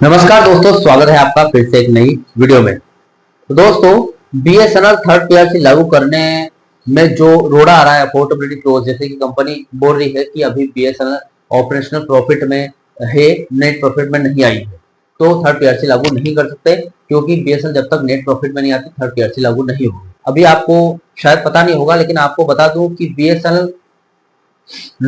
नमस्कार दोस्तों, स्वागत है आपका फिर से एक नई वीडियो में। तो दोस्तों, बीएसएनएल थर्ड पीआरसी लागू करने में जो रोड़ा आ रहा है अफोर्डेबिलिटी क्लोज, जैसे कि कंपनी बोल रही है कि अभी बीएसएनएल ऑपरेशनल प्रॉफिट में है, नेट प्रॉफिट में नहीं आई है, तो थर्ड पीआरसी लागू नहीं कर सकते, क्योंकि बीएसएनएल जब तक नेट प्रॉफिट में नहीं आती थर्ड पीआरसी लागू नहीं होगी। अभी आपको शायद पता नहीं होगा, लेकिन आपको बता दूं कि बीएसएनएल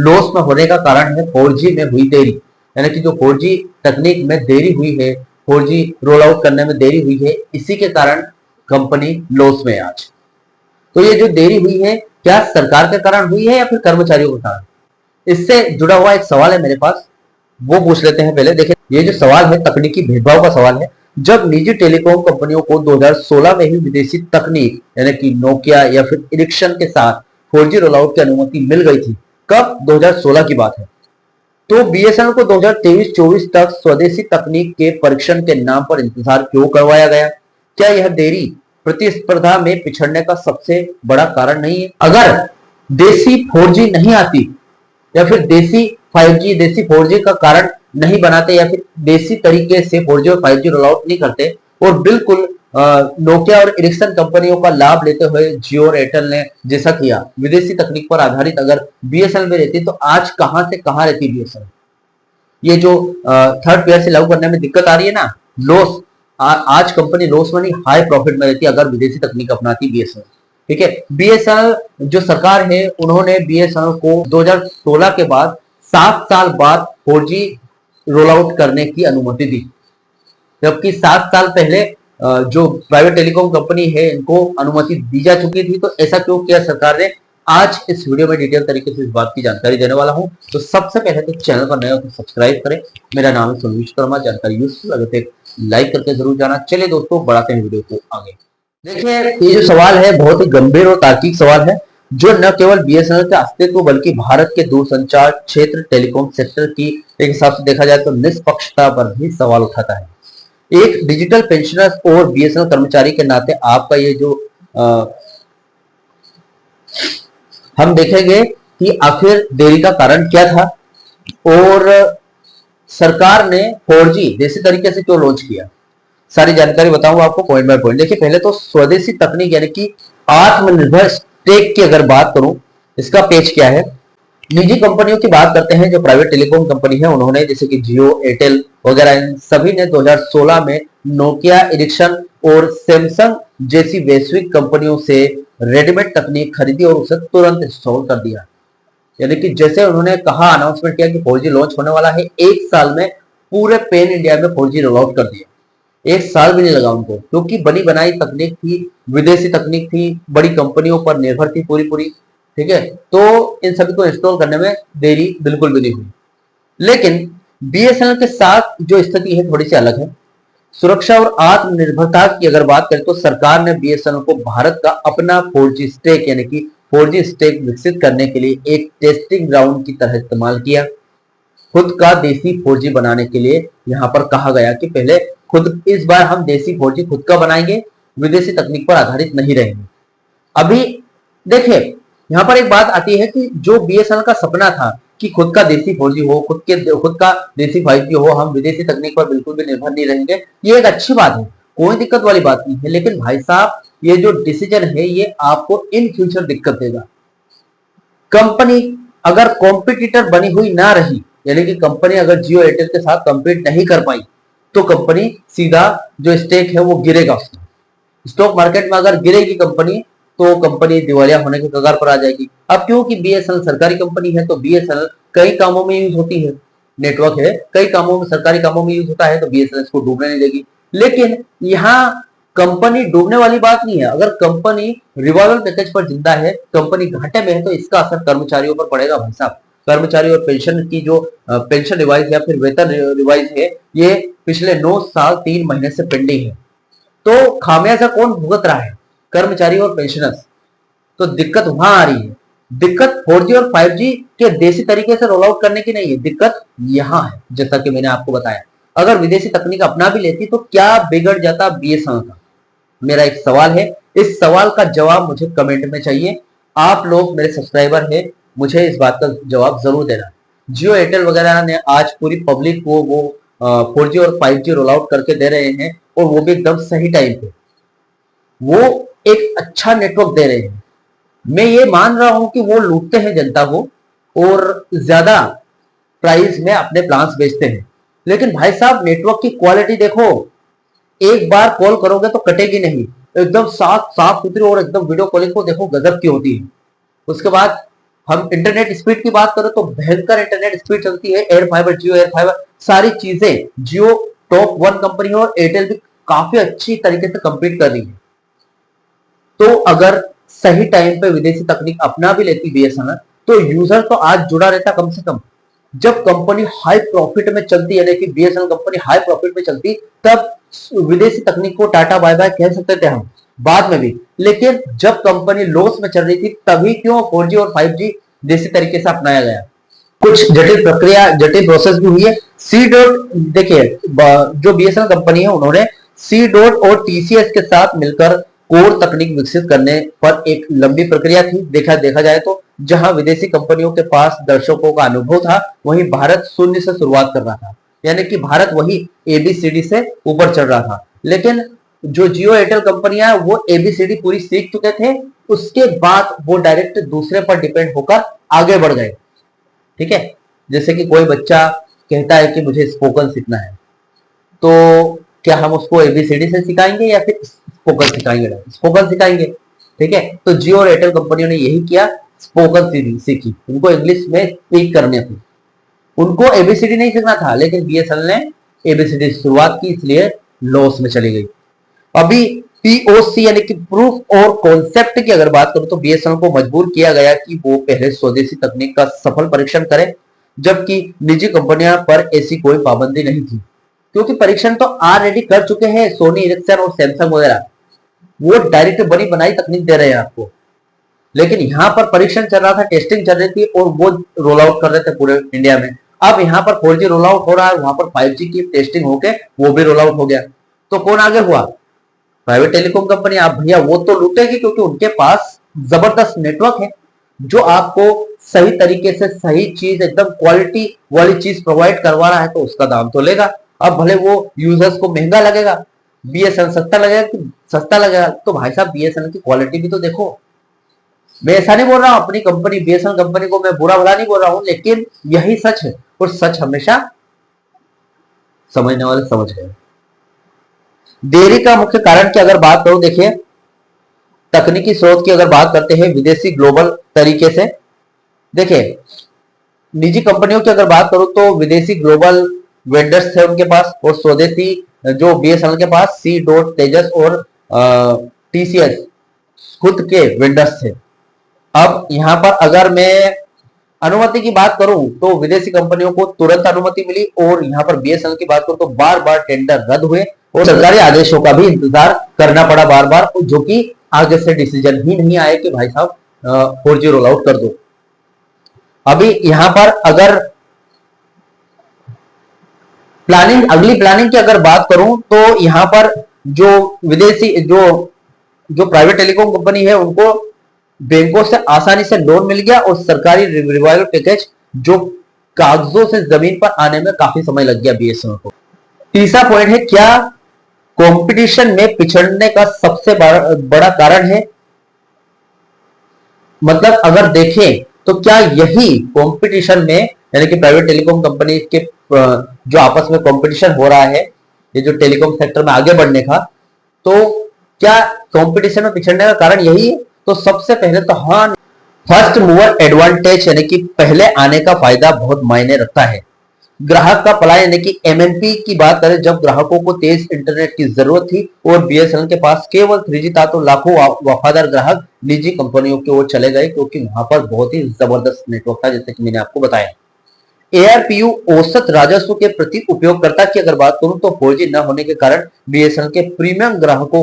लॉस में होने का कारण है 4G में हुई देरी, यानी कि जो 4G तकनीक में देरी हुई है, 4G रोल आउट करने में देरी हुई है, इसी के कारण कंपनी लॉस में है आज। तो ये जो देरी हुई है, क्या सरकार के कारण हुई है या फिर कर्मचारियों के कारण? इससे जुड़ा हुआ एक सवाल है मेरे पास, वो पूछ लेते हैं। पहले देखिए, ये जो सवाल है तकनीकी भेदभाव का सवाल है। जब निजी टेलीकॉम कंपनियों को 2016 में ही विदेशी तकनीक यानी कि नोकिया या फिर इरिक्सन के साथ 4G रोल आउट की अनुमति मिल गई थी, कब? 2016 की बात है। तो बीएसएनएल को 2023-24 तक स्वदेशी तकनीक के परीक्षण के नाम पर इंतजार क्यों करवाया गया? क्या यह देरी प्रतिस्पर्धा में पिछड़ने का सबसे बड़ा कारण नहीं है? अगर देसी 4G नहीं आती या फिर देसी 5G, देसी 4G का कारण नहीं बनाते या फिर देसी तरीके से 4G और 5G रोल आउट नहीं करते और बिल्कुल नोकिया और इरिक्सन कंपनियों का लाभ लेते हुए जियो और एयरटेल ने जैसा किया, विदेशी तकनीक पर आधारित अगर बीएसएनएल में रहती तो आज कहां से कहां रहती बीएसएनएल। ये जो थर्ड पीआरसी लागू करने में दिक्कत आ रही है ना, लॉस, आज कंपनी लॉस में नहीं हाई प्रॉफिट में रहती अगर विदेशी तकनीक अपनाती बीएसएनएल। ठीक है, बीएसएनएल जो सरकार है उन्होंने बीएसएनएल को 2016 के बाद 7 साल बाद 4G रोल आउट करने की अनुमति दी, जबकि 7 साल पहले जो प्राइवेट टेलीकॉम कंपनी है इनको अनुमति दी जा चुकी थी। तो ऐसा क्यों किया सरकार ने? आज इस वीडियो में डिटेल तरीके से इस बात की जानकारी देने वाला हूं। तो सबसे पहले तो चैनल पर नए हो तो सब्सक्राइब करें। मेरा नाम है सुनील विश्वकर्मा। जानकारी यूजफुल लगे तो एक लाइक करके जरूर जाना। चलिए दोस्तों, बढ़ाते हैं वीडियो को आगे। देखिए, ये जो सवाल है बहुत ही गंभीर और तार्किक सवाल है, जो न केवल बीएसएनएल के अस्तित्व बल्कि भारत के दूरसंचार क्षेत्र टेलीकॉम सेक्टर की एक हिसाब से देखा जाए तो निष्पक्षता पर भी सवाल उठाता है। एक डिजिटल पेंशनर और बीएसएनएल कर्मचारी के नाते आपका ये जो हम देखेंगे कि आखिर देरी का कारण क्या था और सरकार ने 4G देसी तरीके से क्यों लॉन्च किया, सारी जानकारी बताऊंगा आपको पॉइंट बाय पॉइंट। देखिए, पहले तो स्वदेशी तकनीक यानी कि आत्मनिर्भर स्टेक की अगर बात करूं, इसका पेज क्या है। निजी कंपनियों की बात करते हैं, जो प्राइवेट टेलीकॉम कंपनी है उन्होंने, जैसे कि जियो, एयरटेल वगैरह, सभी ने 2016 में नोकिया, इरिक्सन और सैमसंग जैसी वैश्विक कंपनियों से रेडीमेड तकनीक खरीदी और उसे तुरंत इंस्टॉल कर दिया। यानी कि जैसे उन्होंने कहा, अनाउंसमेंट किया कि 4G लॉन्च होने वाला है, एक साल में पूरे पैन इंडिया में 4G रोल आउट कर दिया। एक साल भी नहीं लगा उनको, क्योंकि बनी बनाई तकनीक थी, विदेशी तकनीक थी, बड़ी कंपनियों पर निर्भर थी पूरी पूरी। ठीक है, तो इन सभी को इंस्टॉल करने में देरी बिल्कुल भी नहीं हुई। लेकिन बीएसएनएल के साथ जो स्थिति है थोड़ी सी अलग है। सुरक्षा और आत्मनिर्भरता की अगर बात करें तो सरकार ने बीएसएनएल को भारत का अपना 4G स्टेक यानी कि 4G स्टेक विकसित करने के लिए एक टेस्टिंग ग्राउंड की तरह इस्तेमाल किया। खुद का देसी 4G बनाने के लिए यहां पर कहा गया कि पहले खुद, इस बार हम देसी 4G खुद का बनाएंगे, विदेशी तकनीक पर आधारित नहीं रहेंगे। अभी देखिए, यहां पर एक बात आती है कि जो बीएसएनएल का सपना था कि खुद का देसी 4G हो, खुद का देसी 5G हो, हम विदेशी तकनीक पर बिल्कुल भी निर्भर नहीं रहेंगे, ये एक अच्छी बात है, कोई दिक्कत वाली बात नहीं है। लेकिन भाई साहब, ये जो डिसीजन है ये आपको इन फ्यूचर दिक्कत देगा। कंपनी अगर कॉम्पिटिटर बनी हुई ना रही, यानी कि कंपनी अगर जियो एयरटेल के साथ कंपीट नहीं कर पाई, तो कंपनी सीधा जो स्टेक है वो गिरेगा उसका। स्टॉक मार्केट में अगर गिरेगी कंपनी तो कंपनी दिवालिया होने के कगार पर आ जाएगी। अब क्योंकि बीएसएनएल सरकारी कंपनी है तो बीएसएनएल कई कामों में यूज होती है, नेटवर्क है, कई कामों में, सरकारी कामों में यूज होता है, तो बीएसएनएल को डूबने नहीं देगी। लेकिन यहाँ कंपनी डूबने वाली बात नहीं है। अगर कंपनी रिवाइवल पैकेज पर जिंदा है, कंपनी घाटे में है, तो इसका असर कर्मचारियों पर पड़ेगा भाई साहब। कर्मचारी और पेंशन की जो पेंशन रिवाइज या फिर वेतन रिवाइज है, ये पिछले 9 साल 3 महीने से पेंडिंग है। तो खामियाजा कौन भुगत रहा है? कर्मचारी और पेंशनर्स। तो दिक्कत वहां आ रही है। दिक्कत 4G और 5G के देसी तरीके से रोल आउट करने की नहीं है, दिक्कत यहां है। जैसा कि मैंने आपको बताया, अगर विदेशी तकनीक अपना भी लेती तो क्या बिगड़ जाता बीएसएनएल का? मेरा एक सवाल है, इस सवाल का जवाब मुझे कमेंट में चाहिए। आप लोग मेरे सब्सक्राइबर हैं, मुझे इस बात का जवाब जरूर देना। जियो एयरटेल वगैरह ने आज पूरी पब्लिक को वो 4G और 5G रोल आउट करके दे रहे हैं, और वो भी एकदम सही टाइम पे, वो एक अच्छा नेटवर्क दे रहे हैं। मैं ये मान रहा हूं कि वो लूटते हैं जनता को और ज्यादा प्राइस में अपने प्लान्स बेचते हैं, लेकिन भाई साहब नेटवर्क की क्वालिटी देखो, एक बार कॉल करोगे तो कटेगी नहीं, एकदम साफ साफ सुथरी, और एकदम वीडियो कॉलिंग को देखो गजब की होती है। उसके बाद हम इंटरनेट स्पीड की बात करें तो भयंकर इंटरनेट स्पीड चलती है, एयर फाइबर, जियो एयर फाइबर, सारी चीजें, जियो टॉप 1 कंपनी है और एयरटेल भी काफी अच्छी तरीके से कंपीट कर रही है। तो अगर सही टाइम पे विदेशी तकनीक अपना भी लेती बीएसएनएल, तो यूजर तो आज जुड़ा रहता कम से कम। जब कंपनी हाई प्रॉफिट में चलती, यानी कि बीएसएनएल कंपनी हाई प्रॉफिट में चलती, तब विदेशी तकनीक को टाटा बाय बाय कह सकते थे हम बाद में भी। लेकिन जब कंपनी लॉस में चल रही थी, तभी क्यों 4G और 5G देसी तरीके से अपनाया गया। कुछ जटिल प्रक्रिया, जटिल प्रोसेस भी हुई है। सी डॉट, देखिए जो बीएसएनएल कंपनी है, उन्होंने सी डॉट और टीसीएस के साथ मिलकर कोर तकनीक विकसित करने पर एक लंबी प्रक्रिया थी। देखा जाए तो जहां विदेशी कंपनियों के पास दर्शकों का अनुभव था, वहीं भारत शून्य से शुरुआत कर रहा था, यानी कि भारत वही एबीसीडी से ऊपर चढ़ रहा था। लेकिन जो जियो एयरटेल कंपनियां, वो एबीसीडी पूरी सीख चुके थे, उसके बाद वो डायरेक्ट दूसरे पर डिपेंड होकर आगे बढ़ गए। ठीक है, जैसे कि कोई बच्चा कहता है कि मुझे स्पोकन सीखना है, तो क्या हम उसको एबीसीडी से सिखाएंगे या फिर स्पोकन सिखाएंगे? स्पोकन सिखाएंगे। ठीक है, तो जियो और एयरटेल कंपनियों ने यही किया, स्पोकन सीखी, उनको इंग्लिश में स्पीक करने थी, उनको एबीसीडी नहीं सीखना था। लेकिन बीएसएनएल ने एबीसीडी शुरुआत की, इसलिए लॉस में चली गई। अभी पीओसी यानी कि प्रूफ और कॉन्सेप्ट की अगर बात करूं, तो बीएसएनएल को मजबूर किया गया कि वो पहले स्वदेशी तकनीक का सफल परीक्षण करे, जबकि निजी कंपनियों पर ऐसी कोई पाबंदी नहीं थी, क्योंकि परीक्षण तो ऑलरेडी कर चुके हैं सोनी इरिक्सन और सैमसंग वगैरह, वो डायरेक्ट बनी बनाई तकनीक दे रहे हैं आपको। लेकिन यहाँ पर परीक्षण चल रहा था, टेस्टिंग चल रही थी, और वो रोल आउट कर रहे थे पूरे इंडिया में। अब यहाँ पर 4G रोल आउट हो रहा है, वहां पर 5G की टेस्टिंग होके वो भी रोल आउट हो गया, तो कौन आगे हुआ? Private telecom company. आप भैया वो तो लूटेगी, क्योंकि उनके पास जबरदस्त नेटवर्क है, जो आपको सही तरीके से सही चीज, एकदम क्वालिटी वाली चीज प्रोवाइड करवा रहा है, तो उसका दाम तो लेगा। अब भले वो यूजर्स को महंगा लगेगा, बीएसएनएल सस्ता लगेगा, तो भाई साहब बीएसएनएल की क्वालिटी भी तो देखो। मैं ऐसा नहीं बोल रहा हूं अपनी कंपनी बीएसएनएल कंपनी को मैं बुरा भला नहीं बोल रहा हूं, लेकिन यही सच है, और सच हमेशा समझने वाले समझ गए। देरी का मुख्य कारण की अगर बात करूं, देखिए तकनीकी स्रोत की अगर बात करते हैं विदेशी ग्लोबल तरीके से, देखिए निजी कंपनियों की अगर बात करूं तो विदेशी ग्लोबल वेंडर्स थे उनके पास, और स्वदेशी जो बीएसएनएल के पास सी डॉट, तेजस और टीसीएस खुद के वेंडर्स थे। अब यहां पर अगर मैं अनुमति की बात करूं तो विदेशी कंपनियों को तुरंत अनुमति मिली, और यहां पर बीएसएनएल की बात करूं तो बार बार टेंडर रद्द हुए और सरकारी आदेशों का भी इंतजार करना पड़ा बार बार, जो कि आगे से डिसीजन ही नहीं आए कि भाई साहब 4G रोल आउट कर दो। अभी यहां पर अगर अगली प्लानिंग की अगर बात करूं तो यहां पर जो विदेशी जो प्राइवेट टेलीकॉम कंपनी है, उनको बैंकों से आसानी से लोन मिल गया, और सरकारी रिवाइवल पैकेज जो कागजों से जमीन पर आने में काफी समय लग गया बीएसएनएल को। तीसरा पॉइंट है, क्या कंपटीशन में पिछड़ने का सबसे बड़ा कारण है? मतलब अगर देखें तो क्या यही कंपटीशन में, यानी कि प्राइवेट टेलीकॉम कंपनी के जो आपस में कंपटीशन हो रहा है, ये जो टेलीकॉम सेक्टर में आगे बढ़ने का, तो क्या कंपटीशन में पिछड़ने का कारण यही है? तो सबसे पहले तो हाँ, फर्स्ट मूवर एडवांटेज, यानी कि पहले आने का फायदा बहुत मायने रखता है। ग्राहक का पलायन, यानी कि एमएनपी की बात करें, जब ग्राहकों को तेज इंटरनेट की जरूरत थी और बीएसएनएल के पास केवल 3G था, तो लाखों वफादार ग्राहक निजी कंपनियों की ओर चले गए, क्योंकि वहां पर बहुत ही जबरदस्त नेटवर्क था, जैसे कि मैंने आपको बताया। एआरपीयू औसत राजस्व के प्रति उपयोगकर्ता की अगर बात करूं तो 4G न होने के कारण बीएसएनएल के प्रीमियम ग्राहकों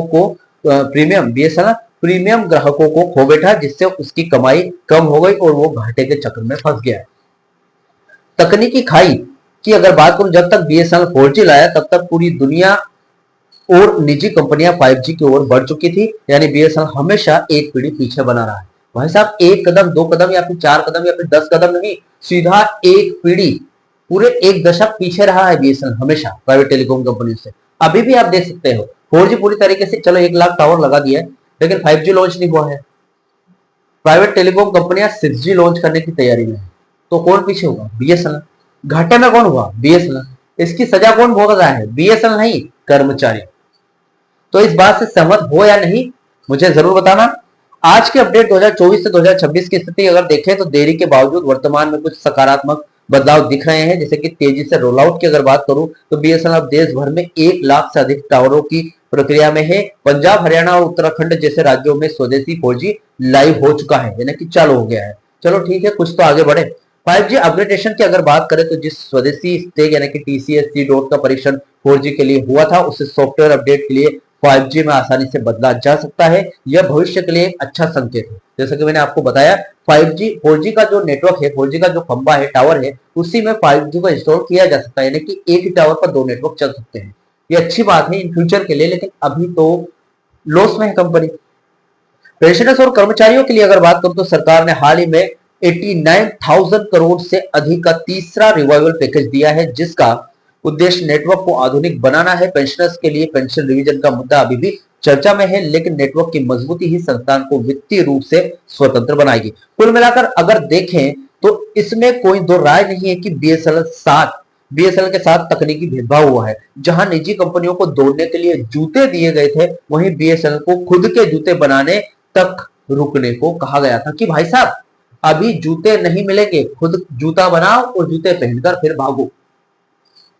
को खो बैठा, जिससे उसकी कमाई कम हो गई और वो घाटे के चक्र में फंस गया। तकनीकी खाई की अगर बात करूं, जब तक बीएसएनएल 4G लाया, तब तक पूरी दुनिया और निजी कंपनियां 5G की ओर बढ़ चुकी थी, यानी बीएसएनएल हमेशा एक पीढ़ी पीछे बना रहा है। भाई साहब, एक कदम, 2 कदम या फिर 4 कदम या फिर 10 कदम नहीं, सीधा एक पीढ़ी पूरे एक दशक पीछे रहा है बीएसएनएल हमेशा प्राइवेट टेलीकॉम कंपनी से। अभी भी आप देख सकते हो 4G पूरी तरीके से, चलो 1 लाख टावर लगा दिया है, लेकिन 5G लॉन्च नहीं हुआ है। प्राइवेट टेलीकॉम कंपनियां 6G लॉन्च करने की तैयारी में है, तो कौन पीछे होगा? बीएसएनएल। घाटे में कौन हुआ? बीएसएनएल। इसकी सजा कौन भोग रहा है? बीएसएनएल नहीं, कर्मचारी। तो इस बात से सहमत हो या नहीं मुझे जरूर बताना। आज के अपडेट 2024 से 2026 की स्थिति अगर देखें तो देरी के बावजूद वर्तमान में कुछ सकारात्मक बदलाव दिख रहे हैं, जैसे कि तेजी से रोल आउट की अगर बात करूं तो बीएसएनएल अब देश भर में 1 लाख से अधिक टावरों की प्रक्रिया में है। पंजाब, हरियाणा और उत्तराखंड जैसे राज्यों में स्वदेशी 4G लाइव हो चुका है, यानी कि चालू हो गया है। चलो ठीक है, कुछ तो आगे बढ़े। 5G अपग्रेडेशन की अगर बात करें तो जिस स्वदेशी स्टेक यानी कि टीसीएस सी डॉट का परीक्षण 4G के लिए हुआ था, उससे सॉफ्टवेयर अपडेट के लिए 5G में आसानी से बदला जा सकता है। यह भविष्य के लिए एक अच्छा संकेत है। जैसा कि मैंने आपको बताया 5G 4G का जो नेटवर्क है, 4G का जो खंबा है, टावर है, उसी में 5G को इंस्टॉल किया जा सकता है, यानी कि एक ही टावर पर 2 नेटवर्क चल सकते हैं। ये अच्छी बात है इन फ्यूचर के लिए, लेकिन अभी तो लॉस में है कंपनी। पेंशनर्स और कर्मचारियों के लिए अगर बात करूं तो सरकार ने हाल ही में 89,000 करोड़ से अधिक का तीसरा रिवाइवल पैकेज दिया है, जिसका उद्देश्य नेटवर्क को आधुनिक बनाना है। पेंशनर्स के लिए पेंशन रिवीजन का मुद्दा अभी भी चर्चा में है, लेकिन नेटवर्क की मजबूती ही संस्थान को वित्तीय रूप से स्वतंत्र बनाएगी। कुल मिलाकर अगर देखें तो इसमें कोई दो राय नहीं है कि बीएसएनएल के साथ तकनीकी भेदभाव हुआ है। जहां निजी कंपनियों को दौड़ने के लिए जूते दिए गए थे, वहीं बीएसएनएल को खुद के जूते बनाने तक रुकने को कहा गया था कि भाई साहब अभी जूते नहीं मिलेंगे, खुद जूता बनाओ और जूते पहनकर फिर भागो।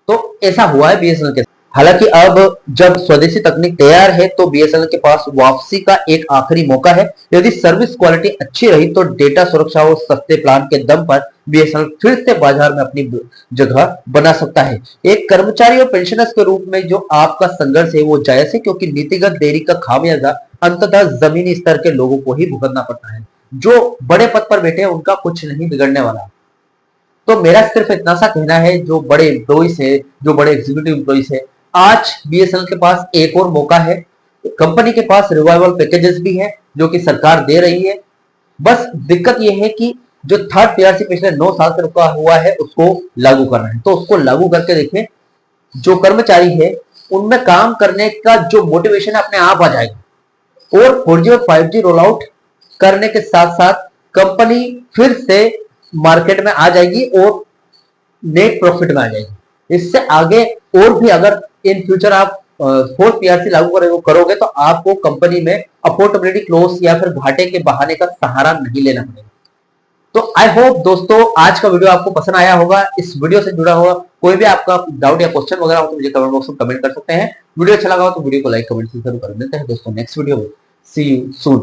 तो ऐसा हुआ है बीएसएनएल के साथ। हालांकि अब जब स्वदेशी तकनीक तैयार है तो बीएसएनएल के पास वापसी का एक आखिरी मौका है। यदि सर्विस क्वालिटी अच्छी रही तो डेटा सुरक्षा और सस्ते प्लान के दम पर बीएसएनएल फिर से बाजार में अपनी जगह बना सकता है। एक कर्मचारी और पेंशनर्स के रूप में जो आपका संघर्ष है वो जायज है, क्योंकि नीतिगत देरी का खामियाजा अंततः जमीनी स्तर के लोगों को ही भुगतना पड़ता है। जो बड़े पद पर बैठे हैं उनका कुछ नहीं बिगड़ने वाला। तो मेरा सिर्फ इतना सा कहना है, जो बड़े एम्प्लॉइज है, जो बड़े एग्जीक्यूटिव एम्प्लॉइज है, आज बीएसएनएल के पास एक और मौका है। कंपनी के पास रिवाइवल पैकेजेस भी हैं जो कि सरकार दे रही है। बस दिक्कत यह है कि जो थर्ड पीआरसी पिछले 9 साल से रुका हुआ है उसको लागू करना है। तो उसको लागू करके देखें, जो कर्मचारी है उनमें काम करने का जो मोटिवेशन है अपने आप आ जाएगा, और 4G और 5G रोल आउट करने के साथ साथ कंपनी फिर से मार्केट में आ जाएगी और नेट प्रॉफिट में आ जाएगी। इससे आगे और भी अगर इन फ्यूचर आप फोर्थ पीआरसी लागू करोगे तो आपको कंपनी में अफोर्डेबिलिटी क्लोज या फिर घाटे के बहाने का सहारा नहीं लेना पड़ेगा। तो आई होप दोस्तों आज का वीडियो आपको पसंद आया होगा। इस वीडियो से जुड़ा हुआ कोई भी आपका डाउट या क्वेश्चन वगैरह हो तो मुझे कमेंट बॉक्स में कमेंट कर सकते हैं। वीडियो अच्छा लगा हो तो वीडियो को लाइक कमेंट से जरूर कर देते हैं दोस्तों। नेक्स्ट वीडियो में सी यू सून।